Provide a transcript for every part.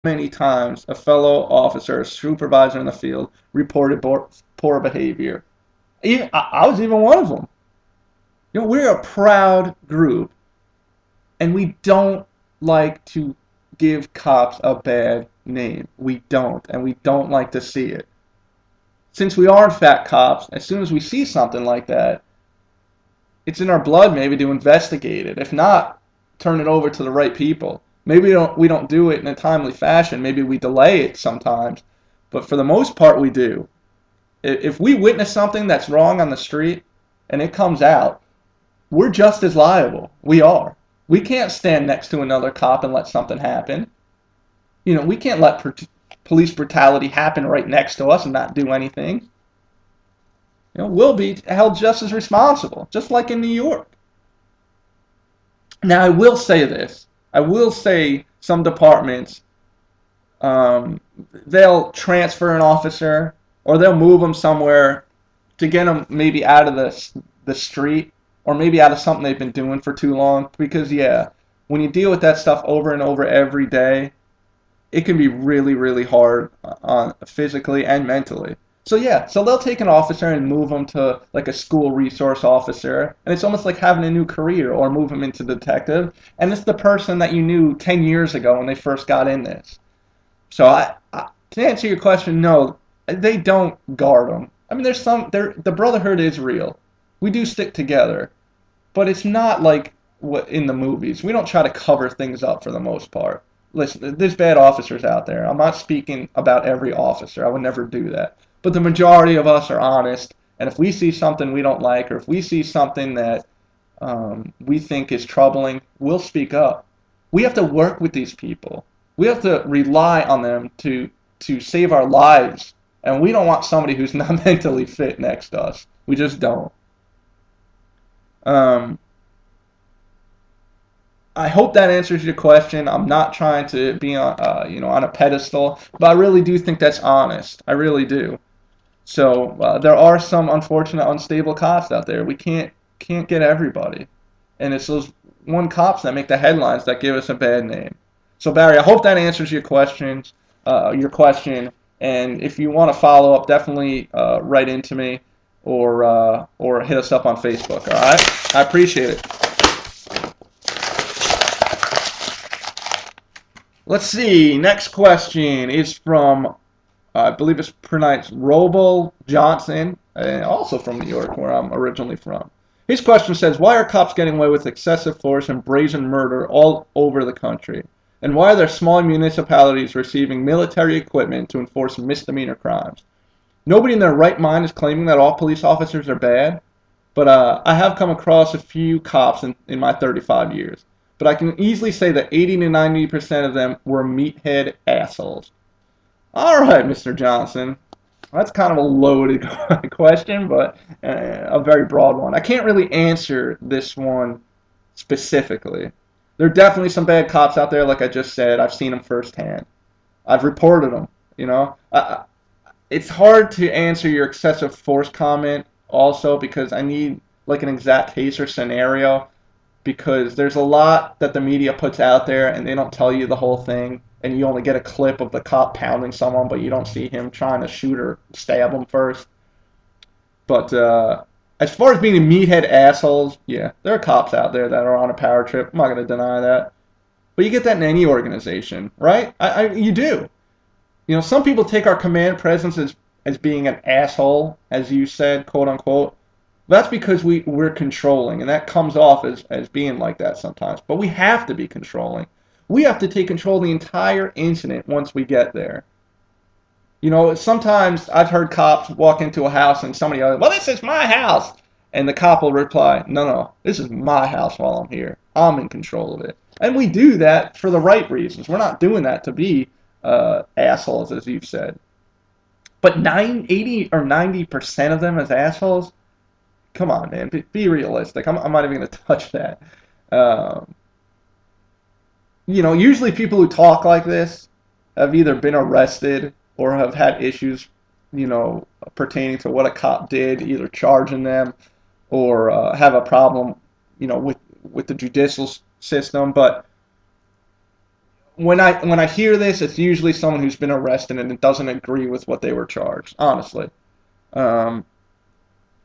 many times a fellow officer, a supervisor in the field, reported poor behavior. Even, I was even one of them. We're a proud group, and we don't like to give cops a bad name. We don't, and we don't like to see it. Since we are in fact cops, as soon as we see something like that, it's in our blood maybe to investigate it. If not, turn it over to the right people. Maybe we don't do it in a timely fashion. Maybe we delay it sometimes, but for the most part we do. If we witness something that's wrong on the street and it comes out, we're just as liable. We are. We can't stand next to another cop and let something happen. We can't let police brutality happen right next to us and not do anything. We'll be held just as responsible, just like in New York. Now, I will say this. I will say some departments, they'll transfer an officer or they'll move them somewhere to get them maybe out of the street or maybe out of something they've been doing for too long. Because, yeah, when you deal with that stuff over and over every day, it can be really, really hard on physically and mentally. So yeah, so they'll take an officer and move them to like a school resource officer, and it's almost like having a new career, or move them into detective, and it's the person that you knew 10 years ago when they first got in this. So to answer your question, no, they don't guard them. I mean, the brotherhood is real. We do stick together, but it's not like what in the movies. We don't try to cover things up for the most part. Listen, there's bad officers out there. I'm not speaking about every officer. I would never do that. But the majority of us are honest, and if we see something we don't like, or if we see something that we think is troubling, we'll speak up. We have to work with these people. We have to rely on them to save our lives, and we don't want somebody who's not mentally fit next to us. We just don't. Um, I hope that answers your question. I'm not trying to be on a pedestal, but I really do think that's honest. I really do. So there are some unfortunate, unstable cops out there. We can't get everybody, and it's those one cops that make the headlines that give us a bad name. So Barry, I hope that answers your question. And if you want to follow up, definitely write into me or hit us up on Facebook. All right, I appreciate it. Let's see. Next question is from, I believe it's pronounced Robo Johnson, also from New York, where I'm originally from. His question says, why are cops getting away with excessive force and brazen murder all over the country? And why are there small municipalities receiving military equipment to enforce misdemeanor crimes? Nobody in their right mind is claiming that all police officers are bad, but I have come across a few cops in my 35 years. But I can easily say that 80 to 90% of them were meathead assholes. All right, Mr. Johnson. That's kind of a loaded question, but a very broad one. I can't really answer this one specifically. There are definitely some bad cops out there, like I just said. I've seen them firsthand. I've reported them. It's hard to answer your excessive force comment also because I need like an exact case or scenario because there's a lot that the media puts out there and they don't tell you the whole thing and you only get a clip of the cop pounding someone but you don't see him trying to shoot or stab him first. But as far as being meathead assholes, yeah, there are cops out there that are on a power trip. I'm not going to deny that. But you get that in any organization, right? You do. Some people take our command presence as being an asshole, as you said, quote unquote. That's because we're controlling, and that comes off as being like that sometimes. But we have to be controlling. We have to take control of the entire incident once we get there. Sometimes I've heard cops walk into a house and somebody else, well, this is my house. And the cop will reply, no, no, this is my house while I'm here. I'm in control of it. And we do that for the right reasons. We're not doing that to be assholes, as you've said. But 80 or 90% of them as assholes? Come on, man. Be realistic. I'm not even going to touch that. Usually people who talk like this have either been arrested or have had issues, pertaining to what a cop did, either charging them or have a problem, with the judicial system. But when I hear this, it's usually someone who's been arrested and it doesn't agree with what they were charged, honestly. Um,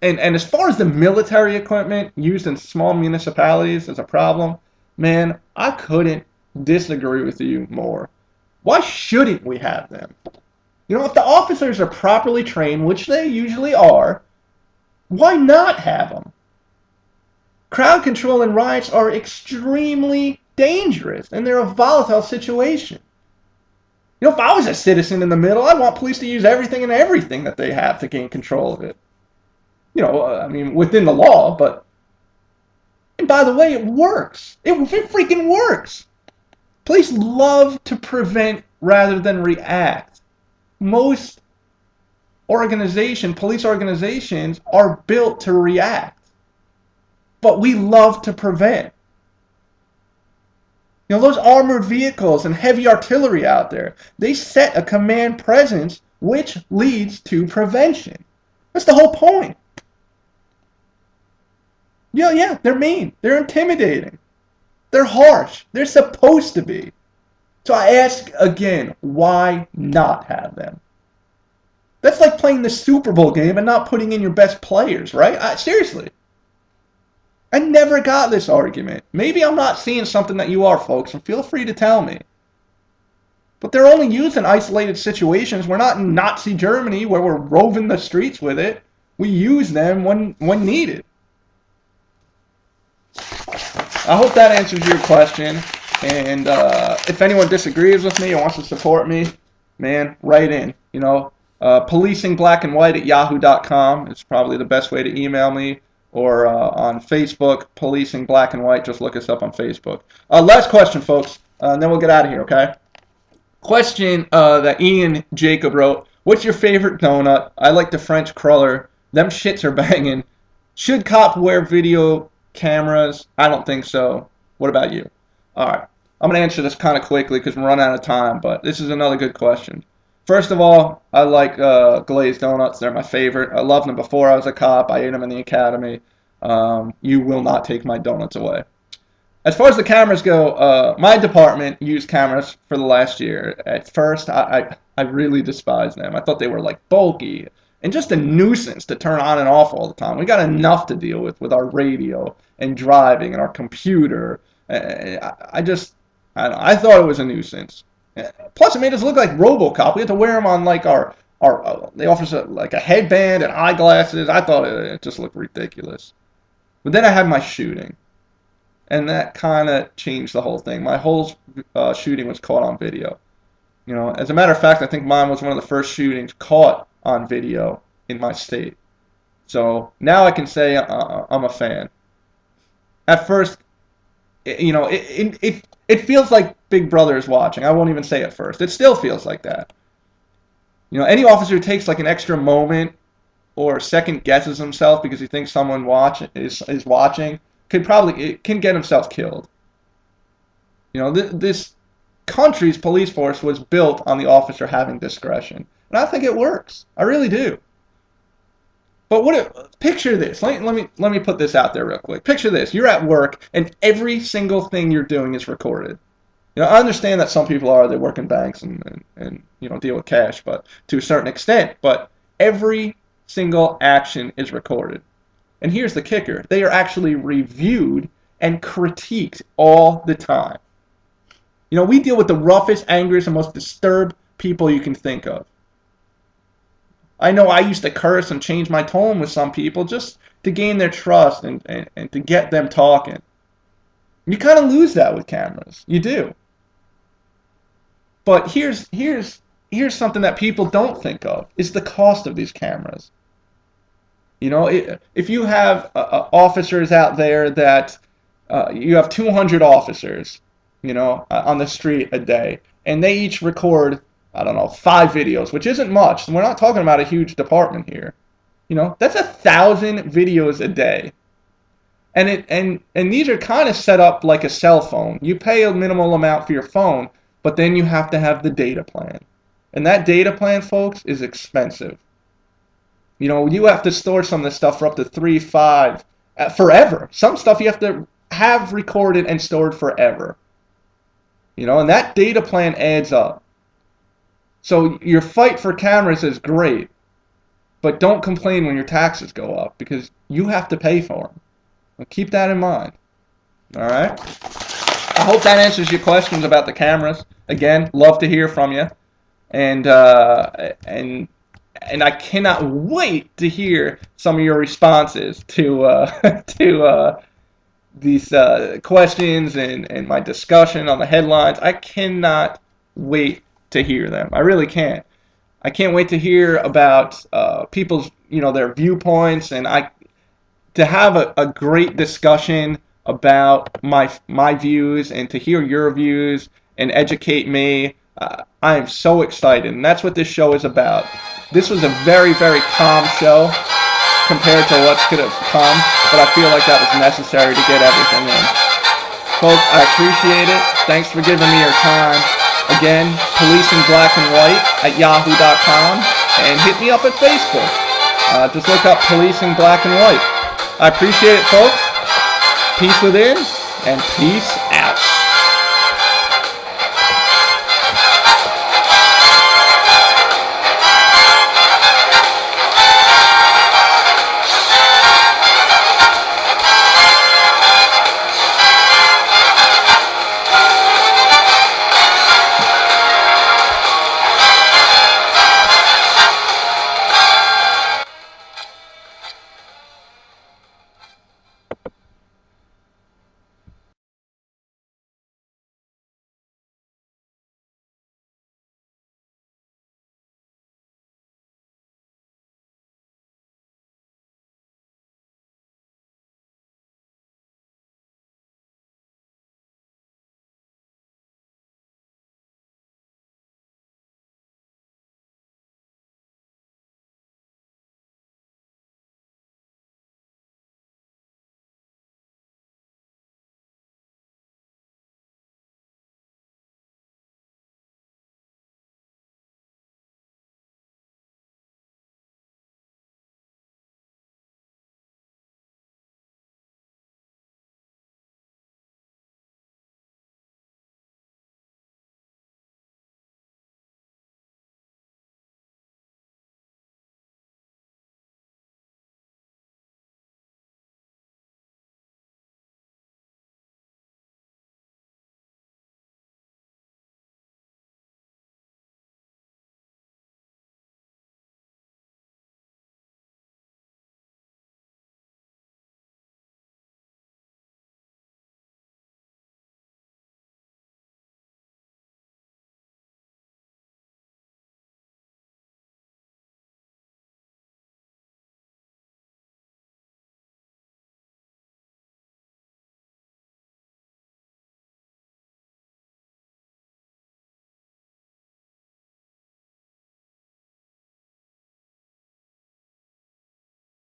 and as far as the military equipment used in small municipalities as a problem, man, I couldn't disagree with you more. Why shouldn't we have them? You know, if the officers are properly trained, which they usually are, why not have them? Crowd control and riots are extremely dangerous, and they're a volatile situation. You know, if I was a citizen in the middle, I'd want police to use everything and everything that they have to gain control of it. You know, I mean, within the law, but... And by the way, it works. It freaking works. Police love to prevent rather than react. Most police organizations are built to react. But we love to prevent. You know, those armored vehicles and heavy artillery out there, they set a command presence which leads to prevention. That's the whole point. Yeah, they're mean. They're intimidating. They're harsh. They're supposed to be. So I ask again, why not have them? That's like playing the Super Bowl game and not putting in your best players, right? Seriously. I never got this argument. Maybe I'm not seeing something that you are, folks, and feel free to tell me. But they're only used in isolated situations. We're not in Nazi Germany where we're roving the streets with it. We use them when needed. I hope that answers your question. And if anyone disagrees with me or wants to support me, man, write in. You know, policingblackandwhite@yahoo.com is probably the best way to email me. Or on Facebook, Policing Black and White. Just look us up on Facebook. Last question, folks, and then we'll get out of here, okay? Question that Ian Jacob wrote. What's your favorite donut? I like the French cruller. Them shits are banging. Should cop wear video cameras? I don't think so. What about you? All right. I'm going to answer this kind of quickly because we're running out of time, but this is another good question. First of all, I like glazed donuts. They're my favorite. I loved them before I was a cop. I ate them in the academy. You will not take my donuts away. As far as the cameras go, my department used cameras for the last year. At first, I really despised them. I thought they were like bulky and just a nuisance to turn on and off all the time. We got enough to deal with our radio and driving and our computer. I thought it was a nuisance. Plus, it made us look like RoboCop. We had to wear them on like they offered us like a headband and eyeglasses. I thought it just looked ridiculous. But then I had my shooting, and that kind of changed the whole thing. My whole shooting was caught on video. You know, as a matter of fact, I think mine was one of the first shootings caught on video in my state. So now I can say I'm a fan. At first, you know, it feels like Big Brother is watching. I won't even say it first. It still feels like that. You know, any officer who takes like an extra moment or second guesses himself because he thinks someone is watching can get himself killed. You know, this country's police force was built on the officer having discretion, and I think it works. I really do. But picture this. Let me put this out there real quick. Picture this. You're at work, and every single thing you're doing is recorded. You know, I understand that some people they work in banks and you know, deal with cash, but to a certain extent. But every single action is recorded. And here's the kicker. They are actually reviewed and critiqued all the time. You know, we deal with the roughest, angriest, and most disturbed people you can think of. I know I used to curse and change my tone with some people just to gain their trust and to get them talking. You kind of lose that with cameras. You do. But here's something that people don't think of, is the cost of these cameras. You know, if you have officers out there that you have 200 officers, you know, on the street a day, and they each record, I don't know, 5 videos, which isn't much. We're not talking about a huge department here. You know, that's 1,000 videos a day. And these are kind of set up like a cell phone. You pay a minimal amount for your phone, but then you have to have the data plan. And that data plan, folks, is expensive. You know, you have to store some of this stuff for up to 3, 5, forever. Some stuff you have to have recorded and stored forever. You know, and that data plan adds up. So your fight for cameras is great, but don't complain when your taxes go up because you have to pay for them. Well, keep that in mind. All right? I hope that answers your questions about the cameras. Again, love to hear from you. And I cannot wait to hear some of your responses to to these questions and my discussion on the headlines. I cannot wait to hear them. I really can't. I can't wait to hear about people's, their viewpoints, and to have a great discussion about my views and to hear your views and educate me. I am so excited, and that's what this show is about. This was a very, very calm show compared to what could have come, but I feel like that was necessary to get everything in. Folks, I appreciate it. Thanks for giving me your time. Again, policingblackanwhite@yahoo.com, and hit me up at Facebook. Just look up Policing Black and White. I appreciate it, folks. Peace within, and peace out.